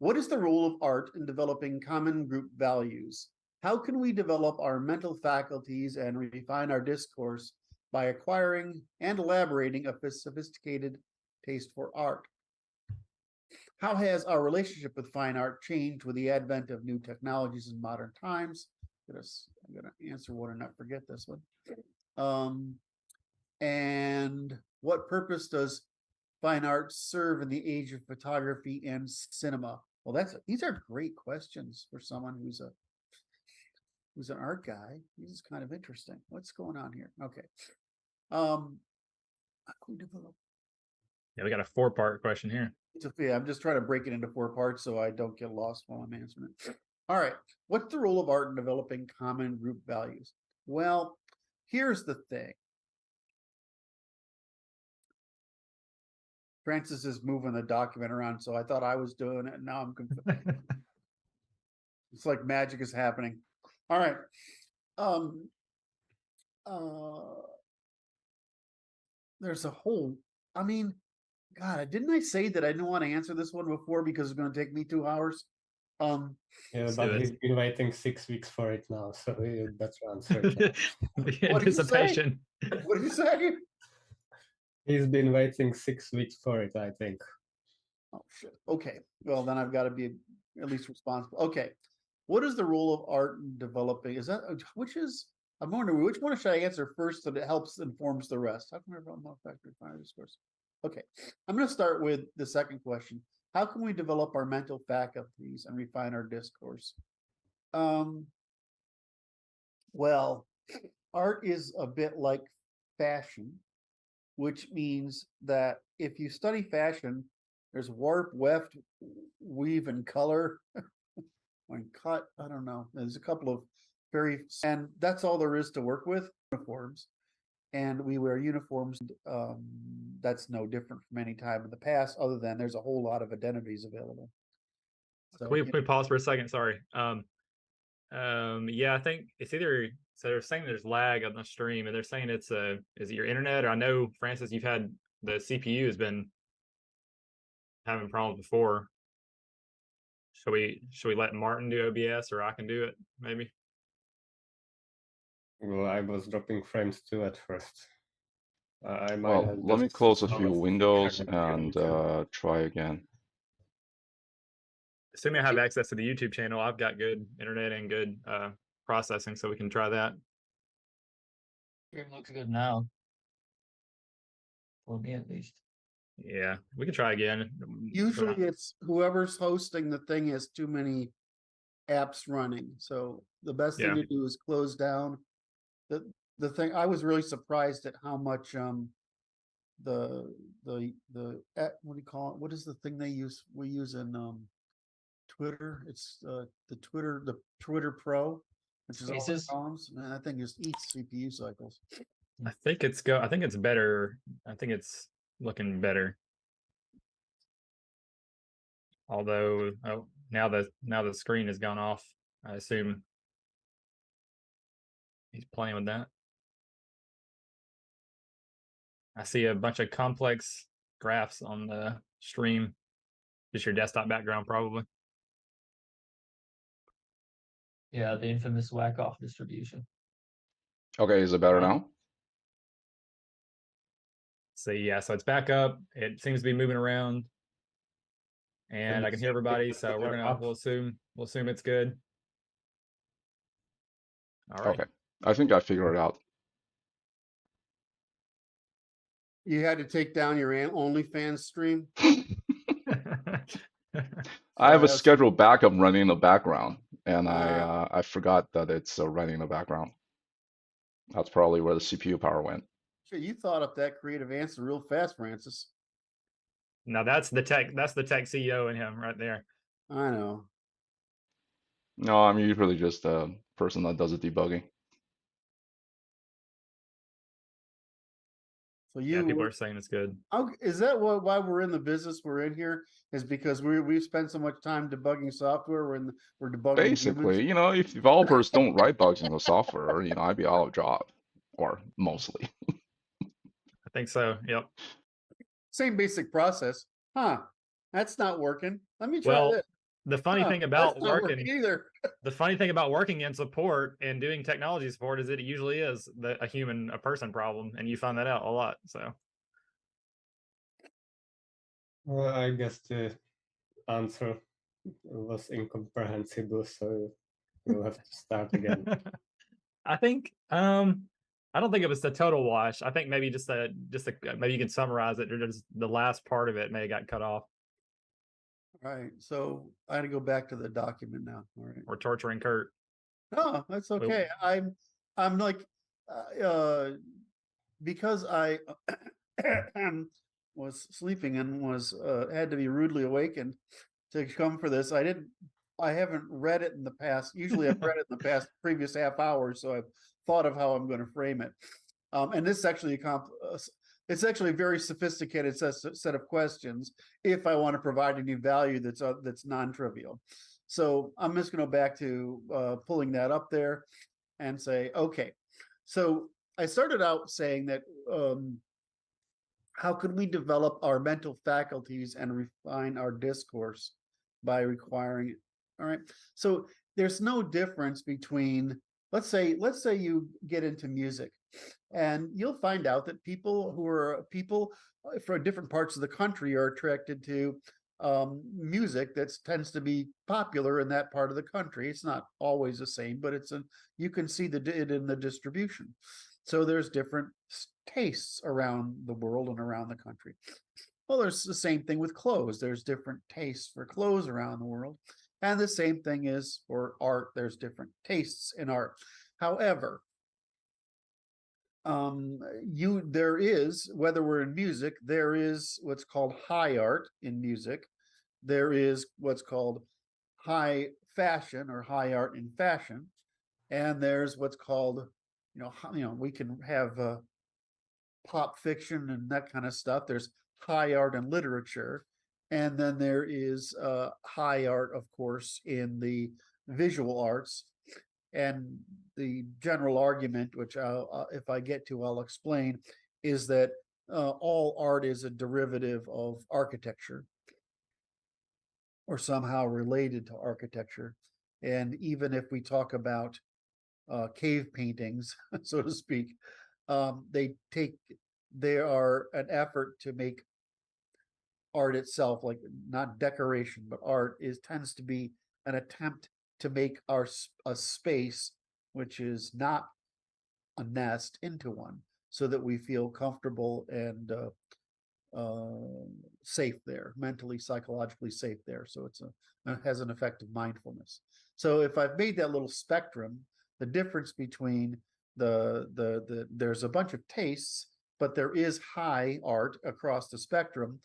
What is the role of art in developing common group values? How can we develop our mental faculties and refine our discourse by acquiring and elaborating a sophisticated taste for art? How has our relationship with fine art changed with the advent of new technologies in modern times? I'm going to answer one and not forget this one. And what purpose does fine art serve in the age of photography and cinema? Well, these are great questions for someone who's an art guy. This is kind of interesting. What's going on here? Okay. Yeah, we got a 4-part question here. Yeah, I'm just trying to break it into 4 parts so I don't get lost while I'm answering it. All right. What's the role of art in developing common group values? Well, here's the thing. Francis is moving the document around, so I thought I was doing it, and now I'm confused. It's like magic is happening. All right. There's a whole, I mean, God, didn't I say that I didn't want to answer this one before because it's going to take me 2 hours? Yeah, but he's been waiting 6 weeks for it now, so that's your answer. The anticipation. What did you say? He's been waiting 6 weeks for it, I think. Oh, shit. Okay. Well, then I've got to be at least responsible. Okay. What is the role of art in developing? I'm wondering, which one should I answer first so that it informs the rest? How can we develop more effective fine discourse? Okay. I'm going to start with the second question. How can we develop our mental faculties and refine our discourse? Well, art is a bit like fashion, which means that if you study fashion, there's warp, weft, weave, and color. When cut, I don't know. There's a couple of and that's all there is to work with. Uniforms, and we wear uniforms. That's no different from any time in the past, other than there's a whole lot of identities available. So, can we pause for a second? Sorry. Yeah, I think it's either, so they're saying there's lag on the stream, and they're saying is it your internet? Or I know, Francis, you've had the CPU has been having problems before. Should we let Martin do OBS, or I can do it maybe? Well, I was dropping frames too at first. Let me close a few windows and try again. Assuming I have access to the YouTube channel, I've got good internet and good processing, so we can try that. Stream looks good now. For me, at least. Yeah, we can try again. Usually it's whoever's hosting the thing has too many apps running. So the best thing to do is close down the thing. I was really surprised at how much the what do you call it? What is the thing we use in Twitter? It's the Twitter Pro, which is all the columns, and that thing just eats CPU cycles. I think it's better. I think it's looking better. Although now the screen has gone off. I assume he's playing with that. I see a bunch of complex graphs on the stream. Just your desktop background, probably. Yeah, the infamous whack-off distribution. Okay, is it better now? So yeah, so it's back up. It seems to be moving around, and I can hear everybody. So we'll assume it's good. All right. Okay, I think I figured it out. You had to take down your OnlyFans stream. I have a scheduled backup running in the background, and I forgot that it's running in the background. That's probably where the CPU power went. Sure, you thought up that creative answer real fast, Francis. Now that's the tech CEO in him right there. I know. No, I'm usually just a person that does the debugging. So people are saying it's good. Is that why we're in the business we're in here? Is because we've spent so much time debugging software. We're debugging. Basically, humans. If developers don't write bugs in the software, I'd be out of job, or mostly. I think so. Yep. Same basic process, huh? That's not working. Let me try this. the funny thing That's about not working either. the funny thing about working in support and doing technology support is that it usually is a person problem, and you find that out a lot. So Well, I guess the answer was incomprehensible, so we'll have to start again. I think I don't think it was the total wash. I think maybe just maybe you can summarize it. Just the last part of it may have got cut off. All right, so I had to go back to the document now. All right. Or torturing Curt. No, that's okay. I'm like, because I was sleeping and was had to be rudely awakened to come for this. I haven't read it in the past. Usually I've read it in the past previous half hour, so I've thought of how I'm going to frame it. And this is actually it's actually a very sophisticated set of questions if I want to provide any value that's non-trivial. So I'm just going to go back to pulling that up there and say, okay. So I started out saying that how could we develop our mental faculties and refine our discourse by requiring it? All right. So there's no difference between, let's say you get into music, and you'll find out that people from different parts of the country are attracted to music that tends to be popular in that part of the country. It's not always the same, but you can see it in the distribution. So there's different tastes around the world and around the country. Well, there's the same thing with clothes. There's different tastes for clothes around the world. And the same thing is for art. There's different tastes in art. However, there is, whether we're in music, there is what's called high art in music. There is what's called high fashion or high art in fashion. And there's what's called, we can have pop fiction and that kind of stuff. There's high art in literature. And then there is high art, of course, in the visual arts. And the general argument, which if I get to, I'll explain, is that all art is a derivative of architecture or somehow related to architecture. And even if we talk about cave paintings, so to speak, they are an effort to make art itself, like not decoration, but art tends to be an attempt to make a space, which is not a nest, into one, so that we feel comfortable and safe there, mentally, psychologically safe there. So it has an effect of mindfulness. So if I've made that little spectrum, the difference between there's a bunch of tastes, but there is high art across the spectrum.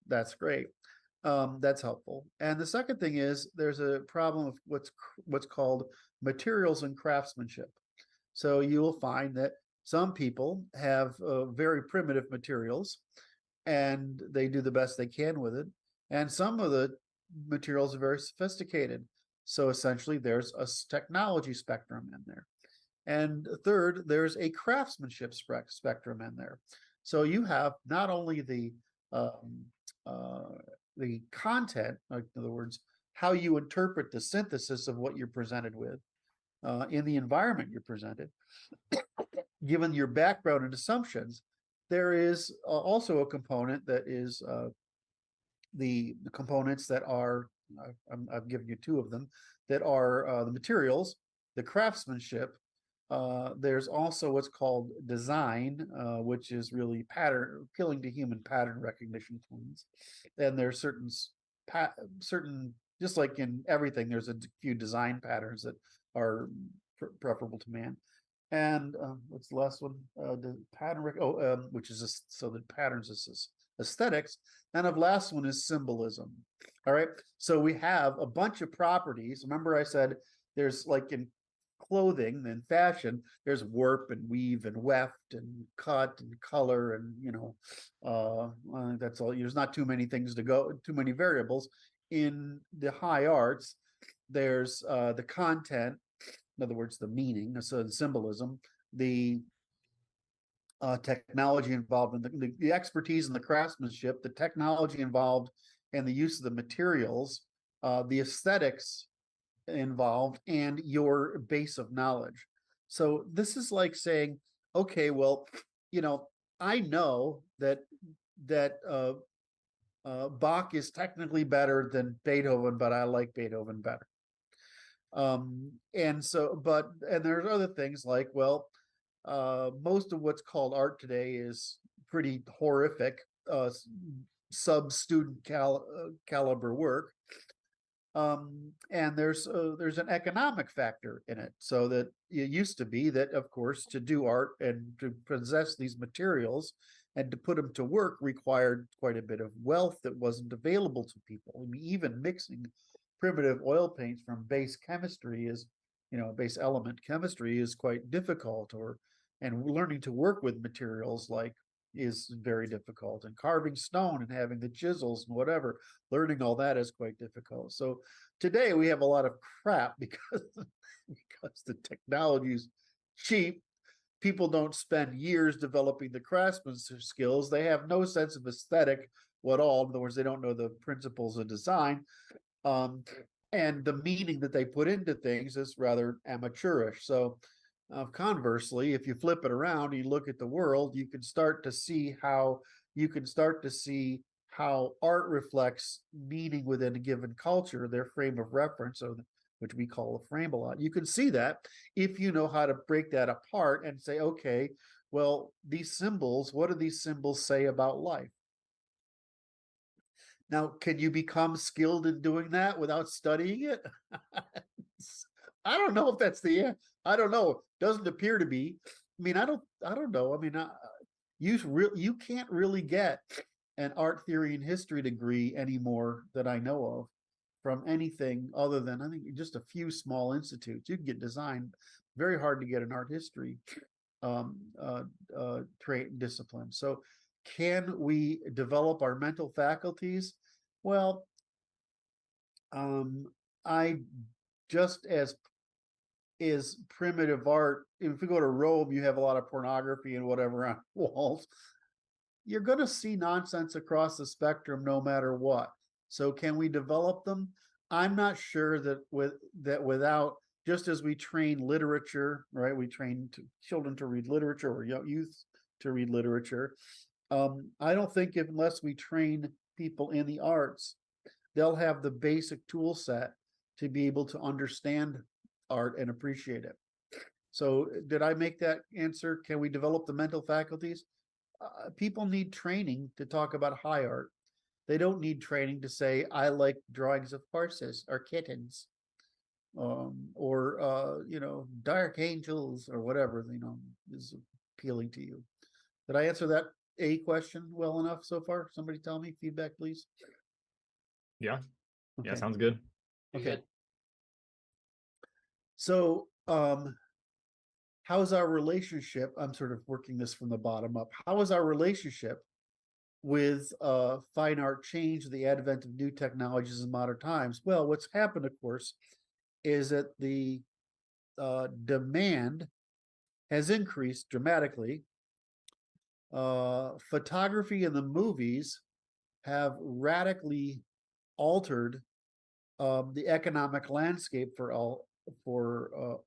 That's great. That's helpful. And the second thing is there's a problem of what's called materials and craftsmanship. So you will find that some people have very primitive materials and they do the best they can with it. And some of the materials are very sophisticated. So essentially there's a technology spectrum in there. And third, there's a craftsmanship spectrum in there. So you have not only the content, in other words, how you interpret the synthesis of what you're presented with in the environment you're presented, given your background and assumptions, there is also a component that is the components that are, I've given you two of them, that are the materials, the craftsmanship. There's also what's called design, which is really appealing to human pattern recognition tools. And there's certain, just like in everything, there's a few design patterns that are preferable to man. And what's the last one? The pattern, which is so the patterns is aesthetics. And the last one is symbolism. All right. So we have a bunch of properties. Remember I said there's, like in clothing and fashion, there's warp and weave and weft and cut and color and that's all. There's not too many things too many variables. In the high arts, there's the content, in other words, the meaning, so the symbolism, the technology involved in the expertise and the craftsmanship, the technology involved, and the use of the materials the aesthetics involved, and your base of knowledge. So this is like saying, okay, well, I know that Bach is technically better than Beethoven, but I like Beethoven better. And there's other things like, well, most of what's called art today is pretty horrific, sub-student caliber work. And there's an economic factor in it. So that it used to be that, of course, to do art and to possess these materials and to put them to work required quite a bit of wealth that wasn't available to people. I mean, even mixing primitive oil paints from base chemistry is, base element chemistry is quite difficult, and learning to work with materials is very difficult, and carving stone and having the chisels and whatever, learning all that is quite difficult. So today we have a lot of crap because the technology is cheap. People don't spend years developing the craftsmanship skills. They have no sense of aesthetic at all. In other words, they don't know the principles of design. And the meaning that they put into things is rather amateurish. So conversely, if you flip it around and you look at the world, you can start to see how art reflects meaning within a given culture, their frame of reference, which we call a frame a lot. You can see that if you know how to break that apart and say, okay, well, these symbols, what do these symbols say about life? Now, can you become skilled in doing that without studying it? I don't know if that's I don't know. Doesn't appear to be. I mean, I don't know. I mean, you can't really get an art theory and history degree anymore that I know of from anything other than, I think, just a few small institutes. You can get design. Very hard to get an art history discipline. So can we develop our mental faculties? Well, I just as is primitive art. If you go to Rome, you have a lot of pornography and whatever on walls. You're going to see nonsense across the spectrum no matter what. So can we develop them? I'm not sure that without, just as we train literature, right? We train children to read literature, or youth to read literature. I don't think unless we train people in the arts, they'll have the basic tool set to be able to understand art and appreciate it. So did I make that answer? Can we develop the mental faculties? People need training to talk about high art. They don't need training to say, I like drawings of horses or kittens, or dark angels or whatever, is appealing to you. Did I answer that question well enough so far? Somebody tell me, feedback, please. Yeah. Okay. Yeah, sounds good. Okay. So, how's our relationship? I'm sort of working this from the bottom up. How is our relationship with fine art change, the advent of new technologies in modern times? Well, what's happened, of course, is that the demand has increased dramatically. Photography and the movies have radically altered the economic landscape for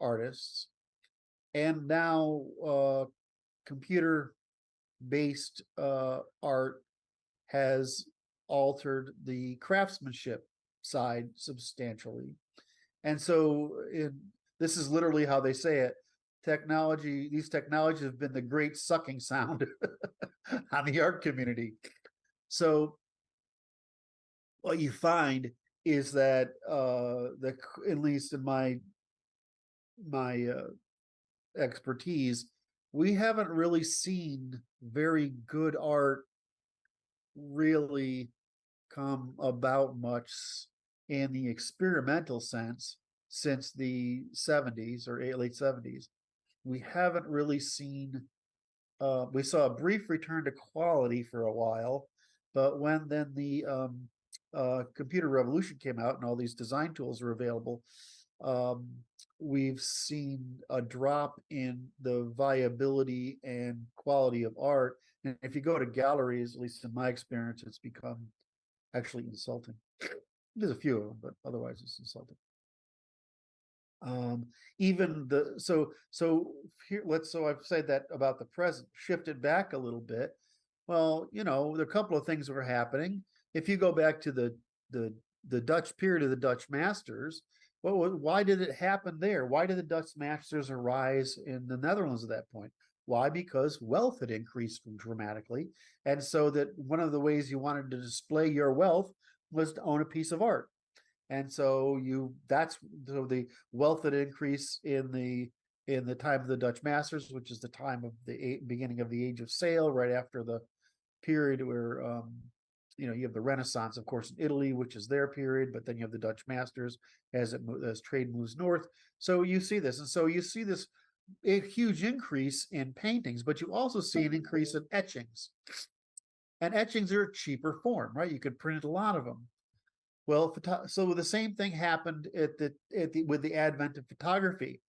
artists, and now computer-based art has altered the craftsmanship side substantially. And so this is literally how they say it. These technologies have been the great sucking sound on the art community. So what you find is that at least in my expertise, we haven't really seen very good art really come about much in the experimental sense since the 70s or late 70s. We haven't really seen, we saw a brief return to quality for a while, but when then the computer revolution came out and all these design tools were available, we've seen a drop in the viability and quality of art. And if you go to galleries, at least in my experience, it's become actually insulting. There's a few of them, but otherwise it's insulting. Even the so here so I've said that about the present, shift it back a little bit. Well, there are a couple of things that were happening. If you go back to the Dutch period of the Dutch masters, why did it happen there? Why did the Dutch masters arise in the Netherlands at that point? Why? Because wealth had increased dramatically, and so that one of the ways you wanted to display your wealth was to own a piece of art. And so so the wealth that increased in the time of the Dutch masters, which is the time of the beginning of the Age of Sail, right after the period where you have the Renaissance, of course, in Italy, which is their period, but then you have the Dutch masters as trade moves north. So you see this, and so you see this a huge increase in paintings, but you also see an increase in etchings. And etchings are a cheaper form, right? You could print a lot of them. Well, so the same thing happened with the advent of photography.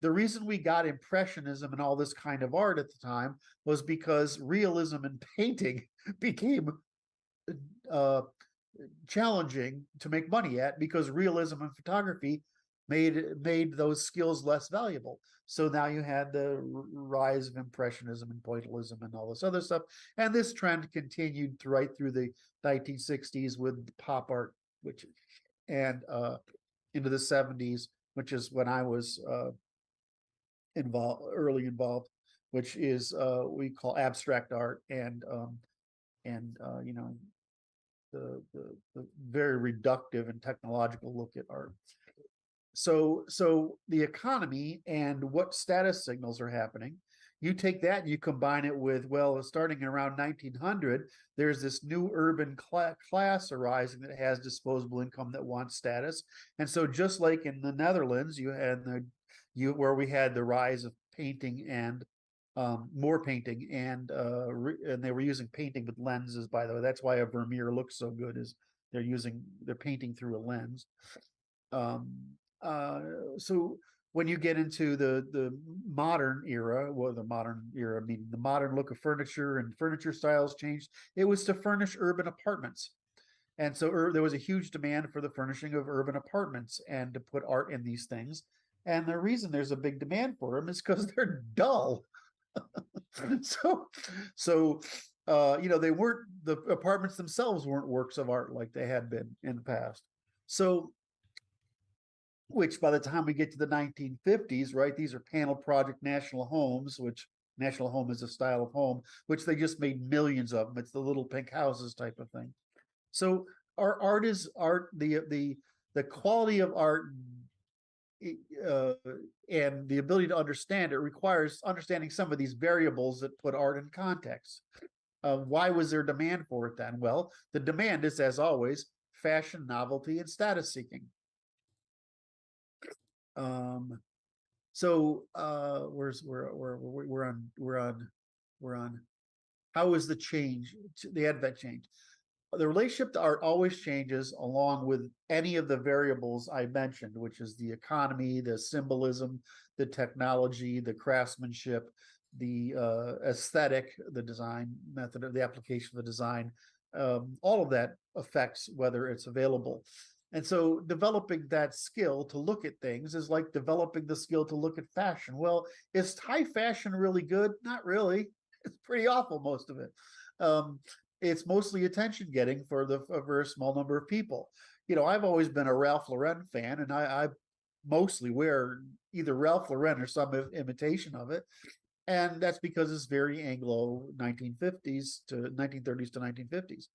The reason we got impressionism and all this kind of art at the time was because realism in painting became challenging to make money at, because realism in photography made those skills less valuable. So now you had the rise of impressionism and pointillism and all this other stuff, and this trend continued right through the 1960s with pop art, and into the 70s, which is when I was early involved, which is we call abstract art, and the very reductive and technological look at art. So the economy and what status signals are happening, you take that and you combine it with, well, starting around 1900, there's this new urban class arising that has disposable income that wants status. And so just like in the Netherlands, you had where we had the rise of painting and more painting, and they were using painting with lenses, by the way. That's why a Vermeer looks so good, is they're painting through a lens. So when you get into the modern era, well, the modern era meaning the modern look of furniture and furniture styles changed. It was to furnish urban apartments. And so there was a huge demand for the furnishing of urban apartments and to put art in these things. And the reason there's a big demand for them is because they're dull. So they weren't, the apartments themselves weren't works of art like they had been in the past. So, which by the time we get to the 1950s, right, these are panel project national homes, which national home is a style of home, which they just made millions of them. It's the little pink houses type of thing. So our art is art, the quality of art and the ability to understand it requires understanding some of these variables that put art in context. Why was there demand for it then? Well, the demand is, as always, fashion, novelty, and status seeking. So we're on how is the advent change? The relationship to art always changes along with any of the variables I mentioned, which is the economy, the symbolism, the technology, the craftsmanship, the aesthetic, the design method of the application of the design. All of that affects whether it's available. And so developing that skill to look at things is like developing the skill to look at fashion. Well, is high fashion really good? Not really. It's pretty awful, most of it. It's mostly attention getting for a very small number of people. I've always been a Ralph Lauren fan, and I mostly wear either Ralph Lauren or some imitation of it. And that's because it's very Anglo 1930s to 1950s.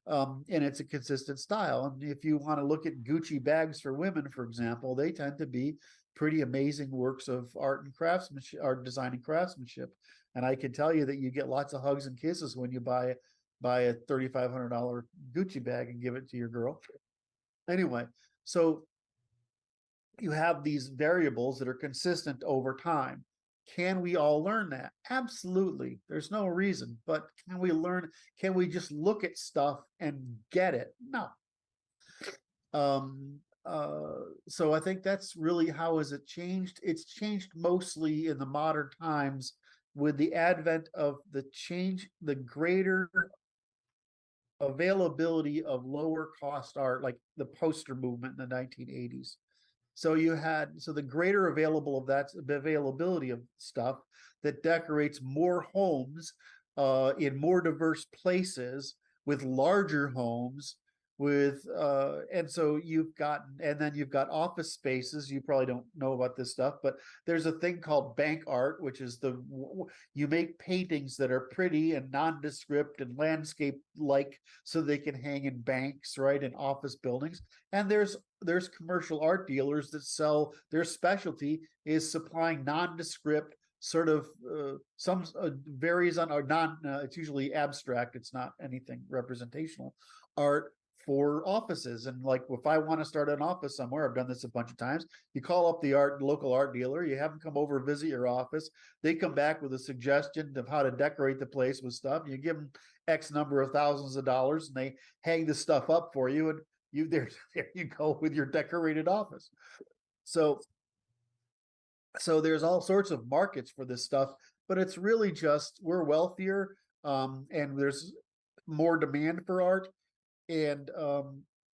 And it's a consistent style. And if you want to look at Gucci bags for women, for example, they tend to be pretty amazing works of art and craftsmanship, art design and craftsmanship. And I can tell you that you get lots of hugs and kisses when you buy a $3,500 Gucci bag and give it to your girl. Anyway, so you have these variables that are consistent over time. Can we all learn that? Absolutely. There's no reason, but can we learn? Can we just look at stuff and get it? No. So I think that's really how has it changed. It's changed mostly in the modern times with the advent of the greater availability of lower cost art, like the poster movement in the 1980s. So the greater availability of stuff that decorates more homes in more diverse places with larger homes and then you've got office spaces. You probably don't know about this stuff, but there's a thing called bank art, which is you make paintings that are pretty and nondescript and landscape like, so they can hang in banks, right, in office buildings. And there's commercial art dealers that sell, their specialty is supplying nondescript sort of some varies on or non it's usually abstract, it's not anything representational art for offices. And like, if I want to start an office somewhere, I've done this a bunch of times, you call up the local art dealer, you have them come over, visit your office, they come back with a suggestion of how to decorate the place with stuff, you give them X number of thousands of dollars, and they hang the stuff up for you, and there you go with your decorated office. So there's all sorts of markets for this stuff, but it's really just, we're wealthier, and there's more demand for art, and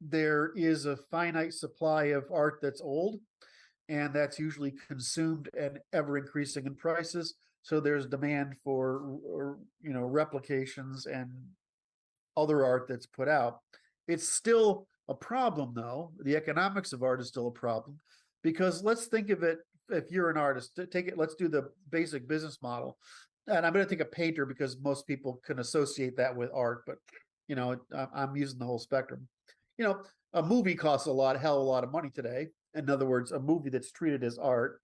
there is a finite supply of art that's old, and that's usually consumed and ever increasing in prices. So there's demand for replications and other art that's put out. It's still a problem, though. The economics of art is still a problem, because let's think of it, if you're an artist, let's do the basic business model. And I'm going to take a painter because most people can associate that with art, but I'm using the whole spectrum. A movie costs hell of a lot of money today. In other words, a movie that's treated as art,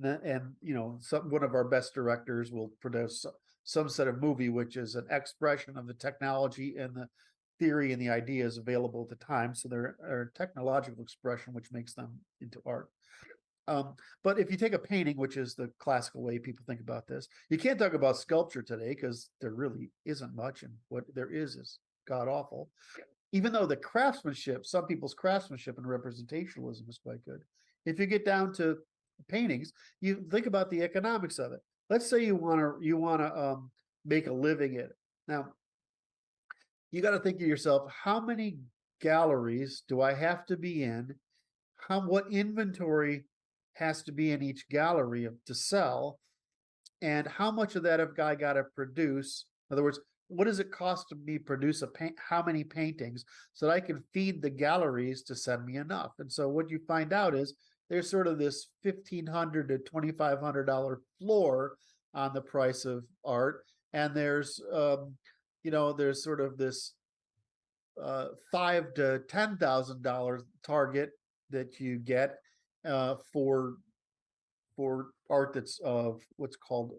and one of our best directors will produce some set of movie which is an expression of the technology and the theory and the ideas available at the time. So they're a technological expression which makes them into art. But if you take a painting, which is the classical way people think about this, you can't talk about sculpture today because there really isn't much, and what there is god awful. Even though the craftsmanship, some people's craftsmanship and representationalism is quite good. If you get down to paintings, you think about the economics of it. Let's say you want to make a living in it. Now, you got to think to yourself, how many galleries do I have to be in? What inventory has to be in each gallery to sell, and how much of that have I got to produce? In other words, what does it cost to me produce how many paintings so that I can feed the galleries to send me enough? And so what you find out is there's sort of this $1,500 to $2,500 floor on the price of art, and there's sort of this $5,000 to $10,000 target that you get for art that's of what's called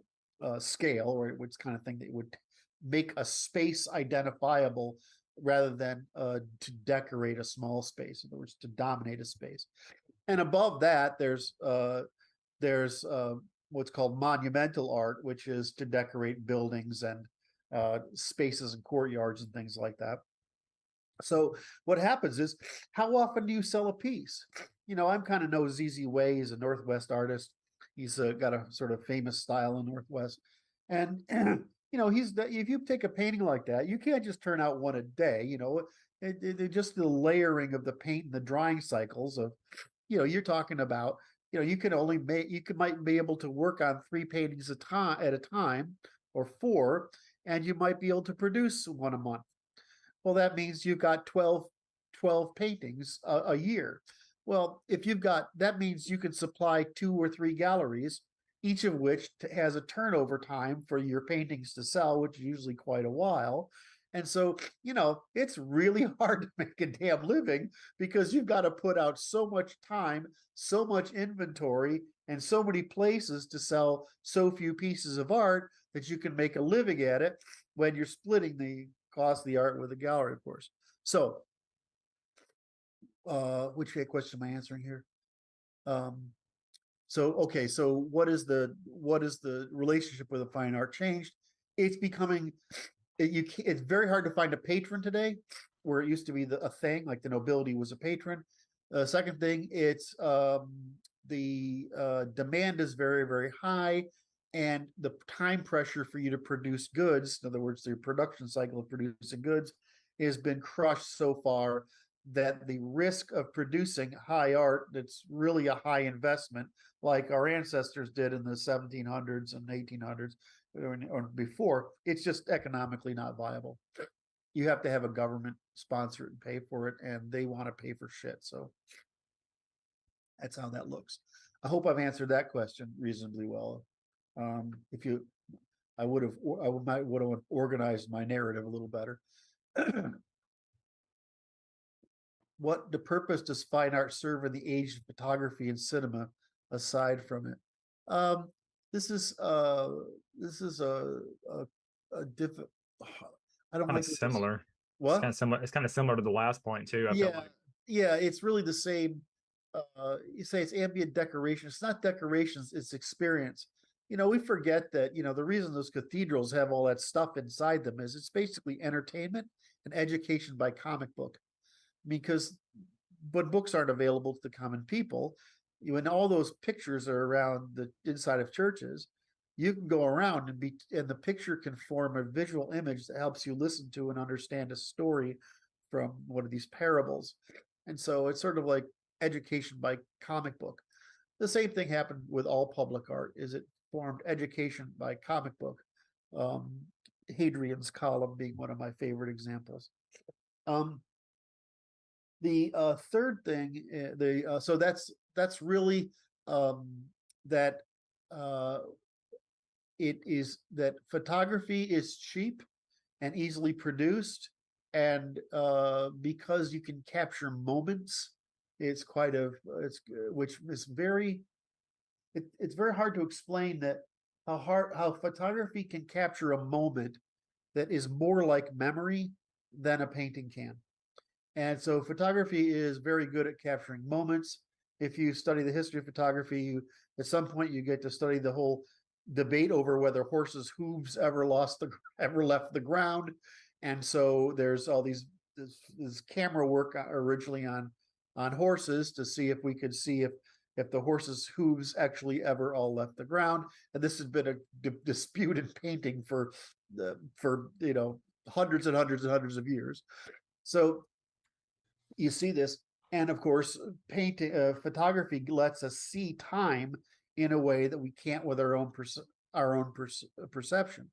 scale, or which kind of thing that would make a space identifiable rather than to decorate a small space. In other words, to dominate a space. And above that, there's what's called monumental art, which is to decorate buildings and spaces and courtyards and things like that. So what happens is, how often do you sell a piece? I'm kind of know ZZ Way. He's a Northwest artist. He's got a sort of famous style in Northwest. And, if you take a painting like that, you can't just turn out one a day, just the layering of the paint and the drying cycles of, you're talking about, you might be able to work on 3 paintings at a time, or 4, and you might be able to produce one a month. Well, that means you've got 12 paintings a year. Well, that means you can supply 2 or 3 galleries, each of which has a turnover time for your paintings to sell, which is usually quite a while. And so, it's really hard to make a damn living because you've got to put out so much time, so much inventory, and so many places to sell so few pieces of art that you can make a living at it when you're splitting the cost of the art with the gallery, of course. So, which question am I answering here? So what is the relationship with the fine art changed? It's becoming, it's very hard to find a patron today, where it used to be a thing, like the nobility was a patron. Second thing, it's the demand is very, very high, and the time pressure for you to produce goods, in other words, the production cycle of producing goods, has been crushed so far that the risk of producing high art that's really a high investment, like our ancestors did in the 1700s and 1800s or before, it's just economically not viable. You have to have a government sponsor it and pay for it, and they want to pay for shit. So that's how that looks. I hope I've answered that question reasonably well. If you, I would have organized my narrative a little better. What the purpose does fine art serve in the age of photography and cinema aside from it? This is a different. I don't Kind like of this. similar. It's What? kind of similar. It's kind of similar to the last point too. I feel Yeah, like. yeah, it's really the same. You say it's ambient decoration. It's not decorations, it's experience. We forget that, the reason those cathedrals have all that stuff inside them is it's basically entertainment and education by comic book. Because, but books aren't available to the common people. When all those pictures are around the inside of churches, you can go around and the picture can form a visual image that helps you listen to and understand a story from one of these parables. And so it's sort of like education by comic book. The same thing happened with all public art, is it formed education by comic book. Hadrian's column being one of my favorite examples. The third thing, so that's really that it is that photography is cheap and easily produced, and because you can capture moments, it's which is very, it's very hard to explain that how photography can capture a moment that is more like memory than a painting can. And so photography is very good at capturing moments. If you study the history of photography, at some point you get to study the whole debate over whether horses' hooves ever left the ground. And so there's all this camera work originally on horses to see if we could see if the horse's hooves actually ever all left the ground. And this has been a dispute in painting for hundreds and hundreds and hundreds of years. So you see this, and of course, photography lets us see time in a way that we can't with our own perception.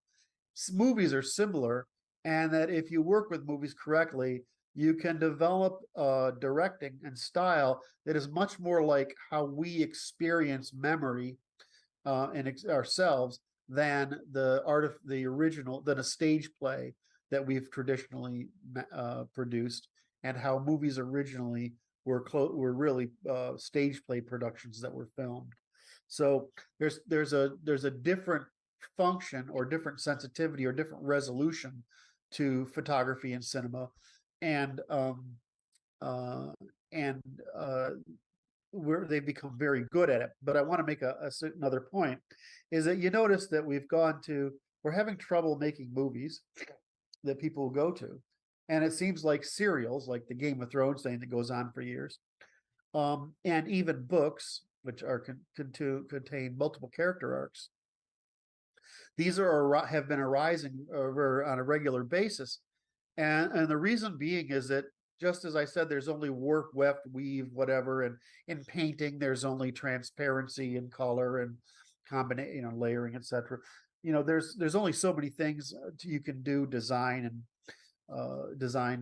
Movies are similar, and that if you work with movies correctly, you can develop directing and style that is much more like how we experience memory ourselves than than a stage play that we've traditionally produced, and how movies originally were really stage play productions that were filmed. So there's a different function or different sensitivity or different resolution to photography and cinema, and where they've become very good at it. But I want to make another point, is that you notice that we're having trouble making movies that people will go to. And it seems like serials, like the Game of Thrones thing that goes on for years, and even books, which contain multiple character arcs. These have been arising on a regular basis, and the reason being is that, just as I said, there's only warp, weft, weave, whatever, and in painting there's only transparency and color and combination, layering, etc. There's only so many things you can do, design,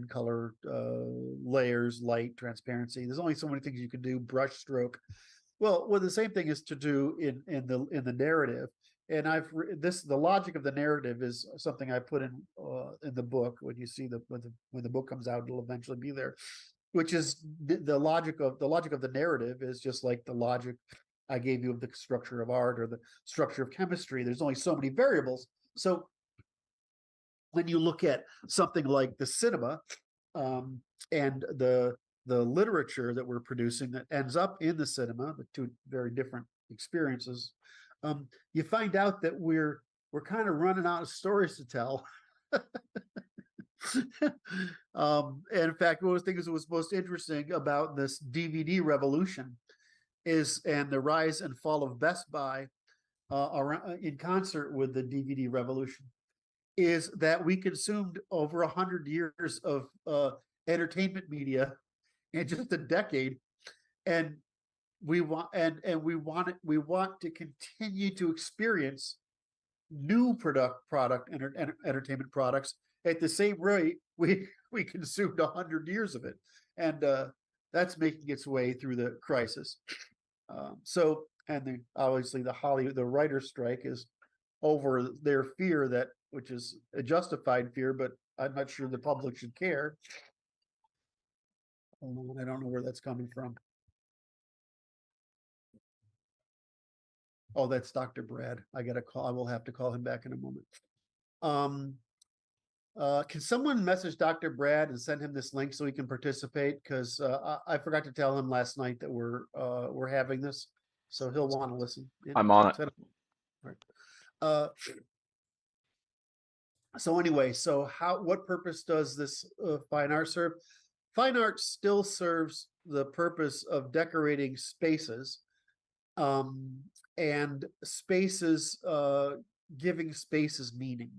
color, layers, light, transparency. There's only so many things you can do, brush stroke. Well, the same thing is to do in the narrative. And the logic of the narrative is something I put in the book. When you see when the book comes out, it'll eventually be there. Which is the logic of the narrative is just like the logic I gave you of the structure of art or the structure of chemistry. There's only so many variables. So when you look at something like the cinema and the literature that we're producing that ends up in the cinema, the two very different experiences, you find out that we're kind of running out of stories to tell. And in fact, one of the things that was most interesting about this DVD revolution and the rise and fall of Best Buy in concert with the DVD revolution is that we consumed over 100 years of entertainment media in just a decade, and we want to continue to experience new entertainment products at the same rate we consumed 100 years of it, and that's making its way through the crisis. Obviously the writer's strike is over their fear that, which is a justified fear, but I'm not sure the public should care. I don't know where that's coming from. Oh, that's Dr. Brad. I will have to call him back in a moment. Can someone message Dr. Brad and send him this link so he can participate? Because I forgot to tell him last night that we're having this, so he'll want to listen. I'm on it. Right. So anyway, what purpose does this fine art serve? Fine art still serves the purpose of decorating spaces, and spaces, giving spaces meaning.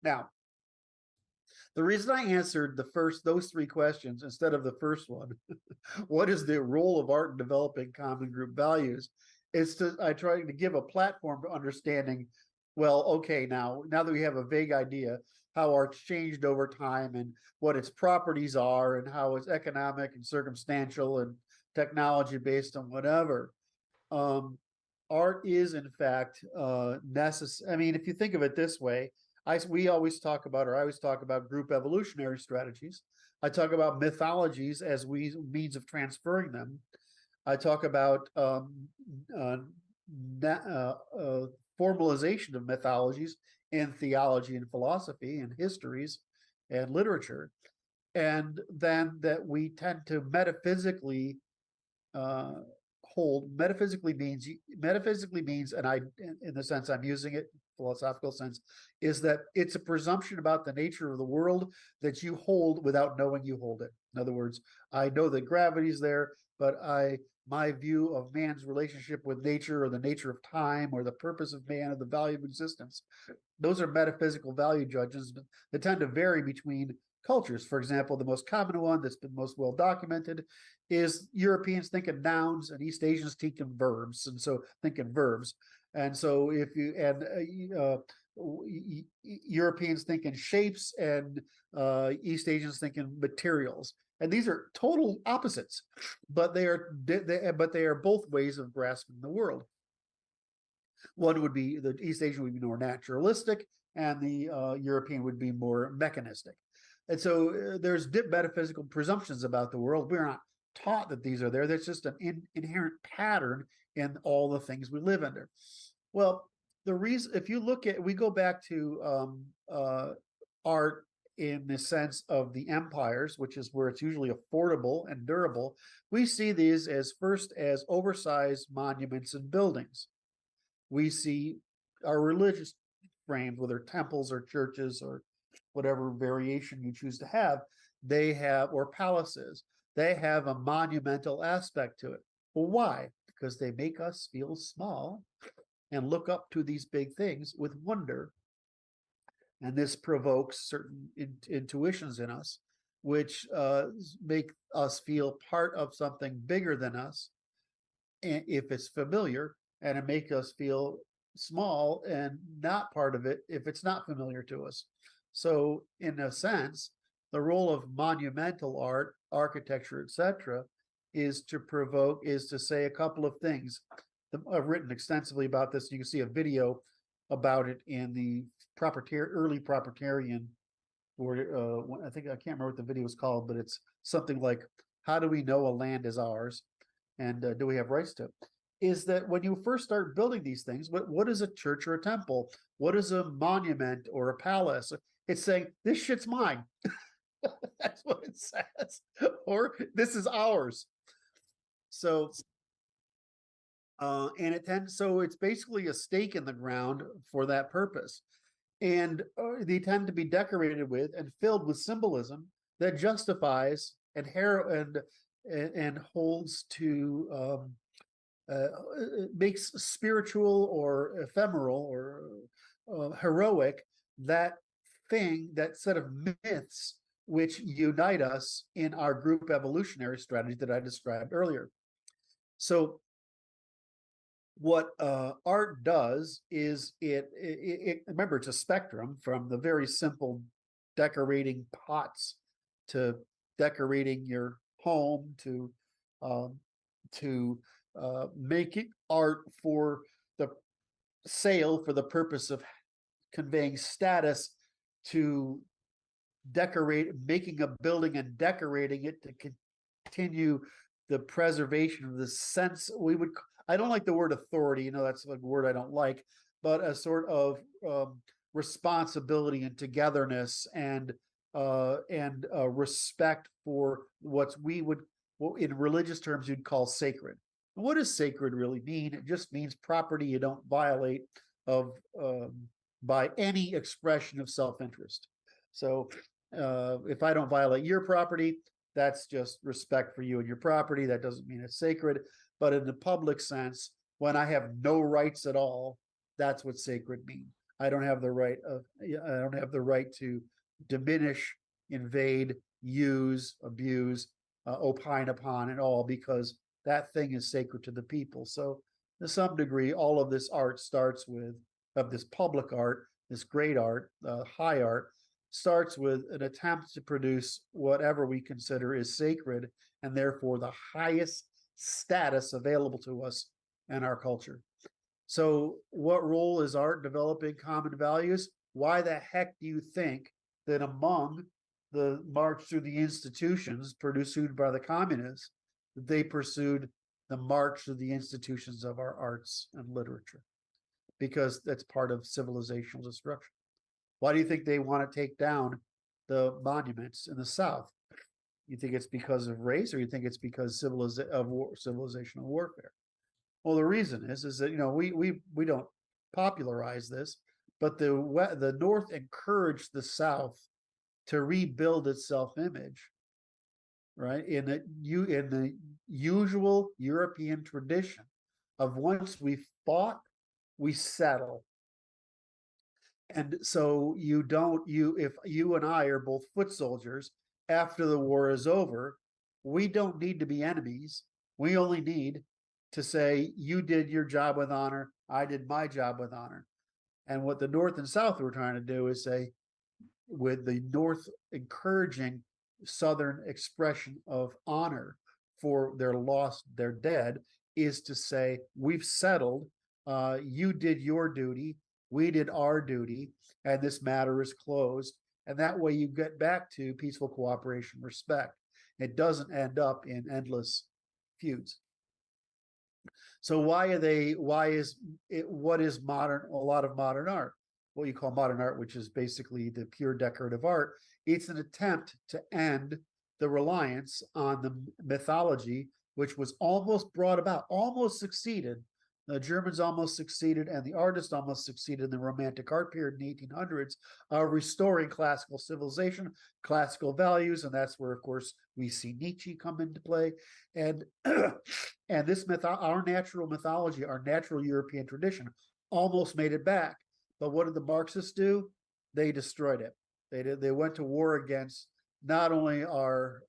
Now, the reason I answered those three questions instead of the first one, what is the role of art in developing common group values, I try to give a platform to understanding, well, okay, now that we have a vague idea how art's changed over time and what its properties are and how it's economic and circumstantial and technology based on whatever, art is in fact necessary. I mean, if you think of it this way, I always talk about group evolutionary strategies. I talk about mythologies as means of transferring them. I talk about formalization of mythologies in theology and philosophy and histories and literature, and then that we tend to metaphysically metaphysically means, and in the sense I'm using it, philosophical sense, is that it's a presumption about the nature of the world that you hold without knowing you hold it. In other words, I know that gravity is there, but my view of man's relationship with nature, or the nature of time, or the purpose of man, or the value of existence, those are metaphysical value judgments that tend to vary between cultures. For example, the most common one that's been most well documented is Europeans think in nouns and East Asians think in verbs, and so And so if you Europeans think in shapes and East Asians think in materials, and these are total opposites, but they are both ways of grasping the world. One would be, the East Asian would be more naturalistic, and the European would be more mechanistic. And so there's metaphysical presumptions about the world. We're not taught that these are there. There's just an inherent pattern in all the things we live under. Well, the reason, if you look at, we go back to art in the sense of the empires, which is where it's usually affordable and durable, we see these as oversized monuments and buildings. We see our religious frames, whether temples or churches or whatever variation you choose to have, or palaces, they have a monumental aspect to it. Well, why? Because they make us feel small and look up to these big things with wonder. And this provokes certain intuitions in us, which make us feel part of something bigger than us, if it's familiar, and it makes us feel small and not part of it if it's not familiar to us. So in a sense, the role of monumental art, architecture, etc., is to say a couple of things. I've written extensively about this. You can see a video about it in the early proprietarian, or I can't remember what the video was called, but it's something like, how do we know a land is ours, and do we have rights to it? Is that when you first start building these things, what is a church or a temple? What is a monument or a palace? It's saying, this shit's mine. That's what it says. Or this is ours. So, so it's basically a stake in the ground for that purpose. And they tend to be decorated with and filled with symbolism that justifies and holds to, makes spiritual or ephemeral or heroic that thing, that set of myths which unite us in our group evolutionary strategy that I described earlier. So what art does is remember, it's a spectrum from the very simple decorating pots to decorating your home to making art for the sale for the purpose of conveying status, to making a building and decorating it to continue the preservation of the sense. I don't like the word authority, that's a word I don't like, but a sort of responsibility and togetherness and respect for what in religious terms you'd call sacred. And what does sacred really mean? It just means property you don't violate by any expression of self-interest. So if I don't violate your property, that's just respect for you and your property. That doesn't mean it's sacred. But in the public sense, when I have no rights at all, that's what sacred means. I don't have the right to diminish, invade, use, abuse, opine upon, and all, because that thing is sacred to the people. So to some degree, all of this art starts with, of this public art, this great art, high art, starts with an attempt to produce whatever we consider is sacred and therefore the highest status available to us in our culture. So what role is art developing common values? Why the heck do you think that among the march through the institutions pursued by the communists, they pursued the march through the institutions of our arts and literature? Because that's part of civilizational destruction. Why do you think they want to take down the monuments in the South? You think it's because of race, or you think it's because civilizational warfare? Well, the reason is that we don't popularize this, but the North encouraged the South to rebuild its self-image, right? In the usual European tradition of once we fought, we settle. And so if you and I are both foot soldiers, after the war is over, we don't need to be enemies. We only need to say, you did your job with honor, I did my job with honor. And what the North and South were trying to do is say, with the North encouraging Southern expression of honor for their lost, their dead, is to say, we've settled, you did your duty, we did our duty, and this matter is closed. And that way you get back to peaceful cooperation, respect. It doesn't end up in endless feuds. So what is modern, a lot of modern art, what you call modern art, which is basically the pure decorative art? It's an attempt to end the reliance on the mythology, which was almost brought about, almost succeeded. The Germans almost succeeded, and the artists almost succeeded in the Romantic art period in the 1800s, restoring classical civilization, classical values, and that's where, of course, we see Nietzsche come into play. And and this our natural mythology, our natural European tradition, almost made it back. But what did the Marxists do? They destroyed it. They went to war against not only our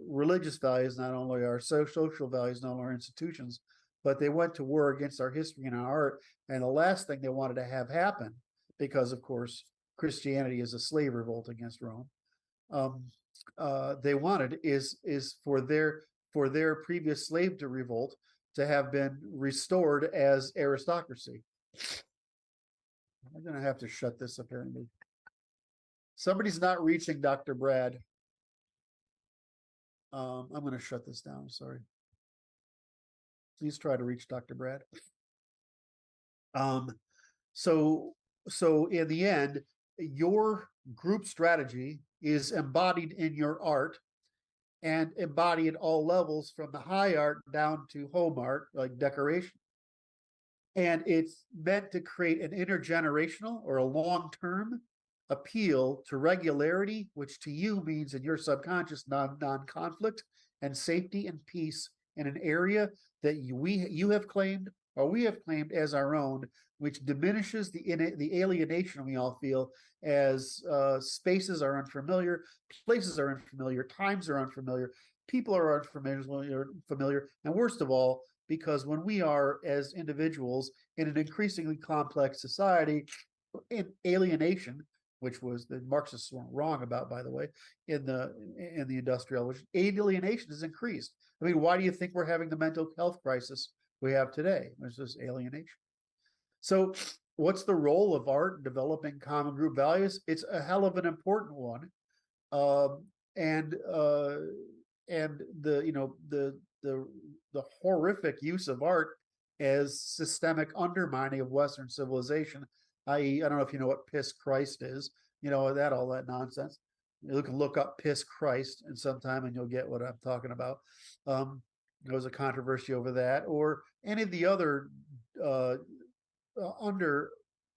religious values, not only our social values, not only our institutions, but they went to war against our history and our art. And the last thing they wanted to have happen, because of course Christianity is a slave revolt against Rome, they wanted is for their previous slave to revolt to have been restored as aristocracy. I'm gonna have to shut this apparently. Somebody's not reaching Dr. Brad. I'm gonna shut this down, sorry. Please try to reach Dr. Brad. So in the end, your group strategy is embodied in your art and embodied at all levels, from the high art down to home art, like decoration. And it's meant to create an intergenerational or a long-term appeal to regularity, which to you means in your subconscious non-conflict and safety and peace in an area that you have claimed, or we have claimed as our own, which diminishes the alienation we all feel as spaces are unfamiliar, places are unfamiliar, times are unfamiliar, people are unfamiliar, and worst of all, because when we are as individuals in an increasingly complex society, in alienation, which was the Marxists weren't wrong about, by the way, in the industrial, which alienation has increased. I mean, why do you think we're having the mental health crisis we have today? There's this alienation. So what's the role of art in developing common group values? It's a hell of an important one. And the horrific use of art as systemic undermining of Western civilization, i.e., I don't know if you know what piss Christ is, all that nonsense. You can look up piss Christ and sometime and you'll get what I'm talking about. There was a controversy over that, or any of the other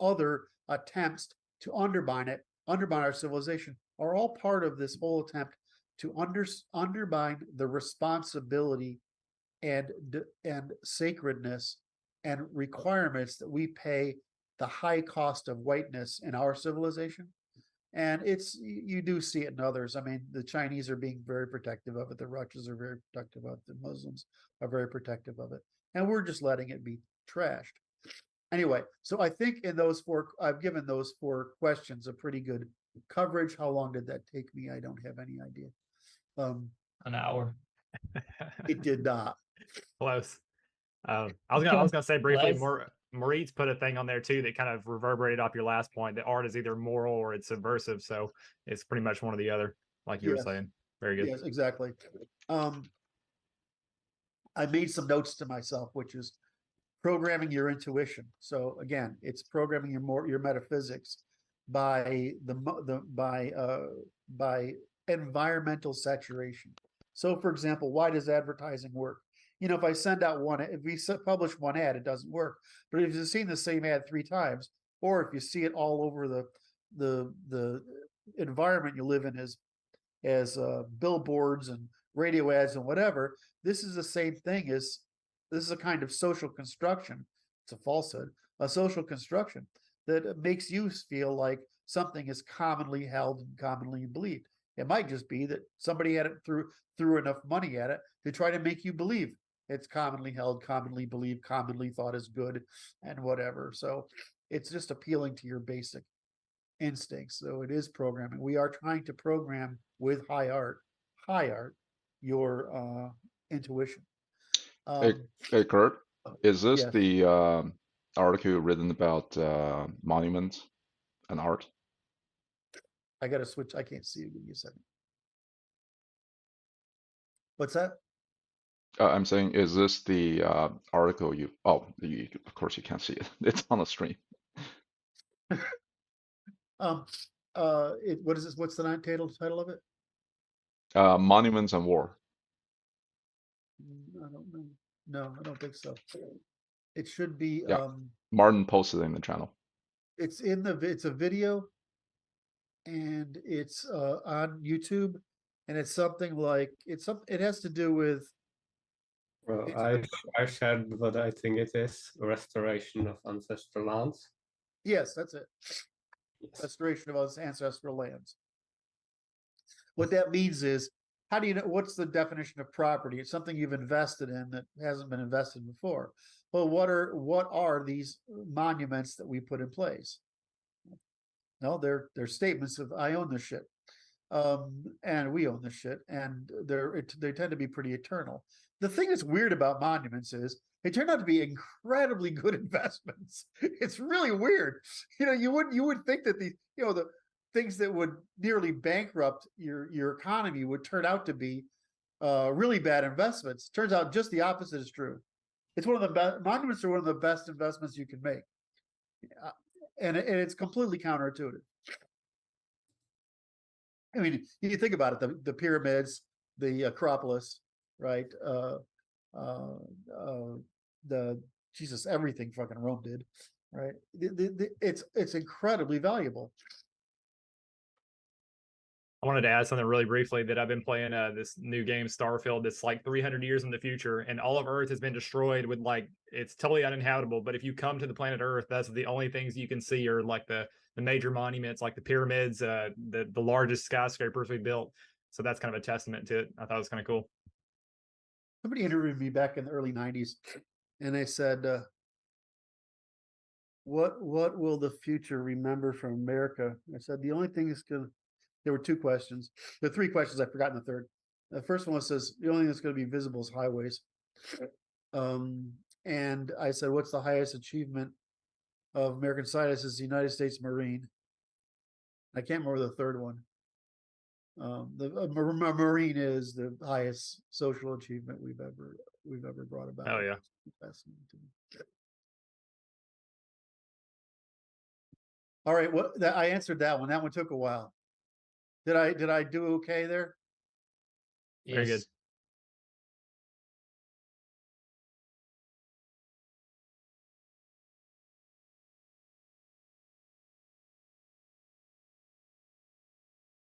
other attempts to undermine our civilization are all part of this whole attempt to undermine the responsibility and sacredness and requirements that we pay the high cost of whiteness in our civilization. And you do see it in others. I mean, the Chinese are being very protective of it. The Russians are very protective of it. The Muslims are very protective of it. And we're just letting it be trashed. Anyway, so I think I've given those 4 questions a pretty good coverage. How long did that take me? I don't have any idea. An hour. It did not. Close. I was gonna say briefly, Less. Moritz put a thing on there too that kind of reverberated off your last point, that art is either moral or it's subversive. So it's pretty much one or the other, like you were Yes. saying. Very good. Yes, exactly. I made some notes to myself, which is programming your intuition. So again, it's programming your metaphysics by by environmental saturation. So for example, why does advertising work? If I if we publish one ad, it doesn't work. But if you've seen the same ad 3 times, or if you see it all over the environment you live in as billboards and radio ads and whatever, this is the same thing as, this is a kind of social construction. It's a falsehood, a social construction that makes you feel like something is commonly held and commonly believed. It might just be that somebody had it threw enough money at it to try to make you believe it's commonly held, commonly believed, commonly thought is good, and whatever. So it's just appealing to your basic instincts. So it is programming. We are trying to program with high art, your intuition. Hey, Curt, is this yes. the article written about monuments and art? I got to switch. I can't see you. Give me a second. What's that? I'm saying, is this the article you? Oh, of course you can't see it. It's on the screen. What is this? What's the title of it? Monuments and War. I don't know. No, I don't think so. It should be. Yeah. Martin posted it in the channel. It's a video, and it's on YouTube, and it's something like it has to do with. Well, I shared what I think it is: restoration of ancestral lands. Yes, that's it. Yes. Restoration of ancestral lands. What that means is, how do you know what's the definition of property? It's something you've invested in that hasn't been invested before. Well, what are these monuments that we put in place? No, they're statements of I own this shit, and we own this shit, and they tend to be pretty eternal. The thing that's weird about monuments is they turn out to be incredibly good investments. It's really weird. You would think that the things that would nearly bankrupt your economy would turn out to be really bad investments. Turns out just the opposite is true. It's one of the best. Monuments are one of the best investments you can make, and it's completely counterintuitive. I mean, you think about it: the pyramids, the Acropolis, right? Everything fucking Rome did, right? It's incredibly valuable. I wanted to add something really briefly that I've been playing this new game Starfield that's like 300 years in the future, and all of Earth has been destroyed with like it's totally uninhabitable. But if you come to the planet Earth, that's the only things you can see are like the major monuments, like the pyramids, the largest skyscrapers we built. So that's kind of a testament to it. I thought it was kind of cool. Somebody interviewed me back in the early 90s, and they said, what will the future remember from America? I said, the only thing is gonna, there were two questions. There are three questions, I've forgotten the third. The first one says, the only thing that's gonna be visible is highways. And I said, what's the highest achievement of American scientists? Is the United States Marine. I can't remember the third one. The Marine is the highest social achievement we've ever brought about. Oh yeah. Fascinating to me. All right, I answered that one. That one took a while. Did I do okay there? Very good. Yes.